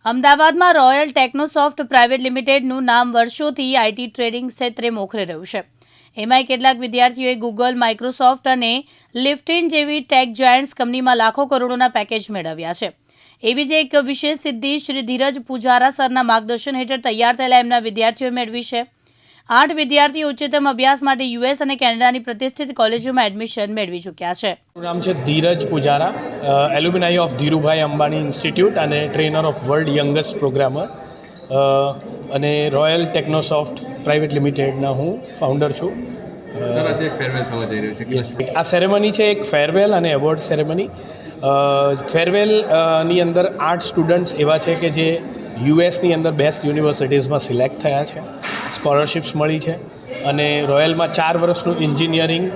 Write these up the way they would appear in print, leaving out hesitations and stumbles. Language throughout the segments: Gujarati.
અમદાવાદમાં રોયલ ટેકનોસોફ્ટ પ્રાઇવેટ લિમિટેડનું નામ વર્ષોથી આઈટી ટ્રેડિંગ ક્ષેત્રે મોખરે રહ્યું છે. એમાંય કેટલાક વિદ્યાર્થીઓએ ગૂગલ, માઇક્રોસોફ્ટ અને લિફ્ટિન જેવી ટેક જાયન્ટ્સ કંપનીમાં લાખો કરોડોના પેકેજ મેળવ્યા છે. એવી જ એક વિશેષ સિદ્ધિ શ્રી ધીરજ પુજારા સરના માર્ગદર્શન હેઠળ તૈયાર થયેલા એમના વિદ્યાર્થીઓએ મેળવી છે. 8 વિદ્યાર્થીઓ ઉચ્ચતમ અભ્યાસ માટે યુએસ અને કેનેડાની પ્રતિષ્ઠિત કોલેજોમાં એડમિશન મેળવી ચૂક્યા છે. નામ છે ધીરજ પુજારા, એલ્યુમિનાઈ ઓફ ધીરુભાઈ અંબાણી ઇન્સ્ટિટ્યૂટ અને trainer of world youngest programmer અને રોયલ ટેકનોસોફ્ટ પ્રાઇવેટ લિમિટેડના હું ફાઉન્ડર છું. સર, આજે ફેરવેલ થવા જઈ રહ્યું છે. આ સેરેમની છે એક ફેરવેલ અને એવોર્ડ સેરેમની. ફેરવેલની અંદર 8 સ્ટુડન્ટ્સ એવા છે કે જે યુએસની અંદર બેસ્ટ યુનિવર્સિટીઝમાં સિલેક્ટ થયા છે, સ્કોલરશિપ્સ મળી છે અને રોયલમાં 4 વર્ષનું એન્જિનિયરિંગ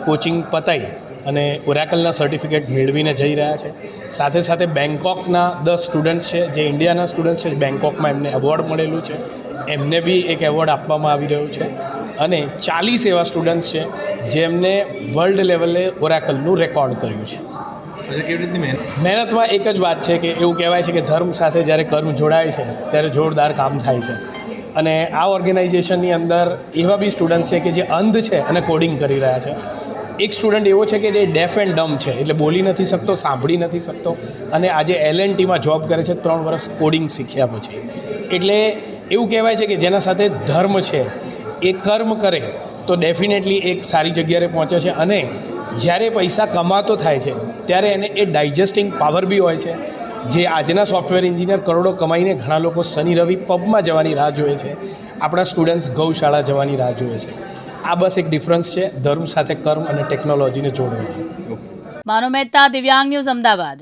કોચિંગ પતાવી અને ઓરેકલના સર્ટિફિકેટ મેળવીને જઈ રહ્યા છે. સાથે સાથે બેંકોકના 10 સ્ટુડન્ટ્સ છે જે ઇન્ડિયાના સ્ટુડન્ટ્સ છે, બેંકોકમાં એમને એવોર્ડ મળેલું છે, એમને બી એક એવોર્ડ આપવામાં આવી રહ્યો છે અને 40 એવા સ્ટુડન્ટ્સ છે જેમને વર્લ્ડ લેવલે ઓરેકલનું રેકોર્ડ કર્યું છે. કેવી રીતની મહેનતમાં એક જ વાત છે કે એવું કહેવાય છે કે ધર્મ સાથે જ્યારે કર્મ જોડાય છે ત્યારે જોરદાર કામ થાય છે અને આ ઓર્ગેનાઇઝેશનની અંદર એવા બી સ્ટુડન્ટ્સ છે કે જે અંધ છે અને કોડિંગ કરી રહ્યા છે. એક સ્ટુડન્ટ એવો છે કે જે ડેફ એન્ડ ડમ છે, એટલે બોલી નથી શકતો, સાંભળી નથી શકતો અને આજે L&Tમાં જોબ કરે છે 3 વર્ષ કોડિંગ શીખ્યા પછી. એટલે એવું કહેવાય છે કે જેના સાથે ધર્મ છે એ કર્મ કરે તો ડેફિનેટલી એક સારી જગ્યાએ પહોંચે છે અને જ્યારે પૈસા કમાતો થાય છે ત્યારે એને એ ડાયજેસ્ટિંગ પાવર બી હોય છે. જે આજના સોફ્ટવેર એન્જિનિયર કરોડો કમાઈને ઘણા લોકો શનિ રવિ પબમાં જવાની રાહ જોવે છે, આપણા સ્ટુડન્ટ્સ ગૌશાળા જવાની રાહ જોવે છે. આ બસ એક ડિફરન્સ છે ધર્મ સાથે કર્મ અને ટેકનોલોજીને જોડવાનું. માનો મહેતા, દિવ્યાંગ ન્યૂઝ, અમદાવાદ.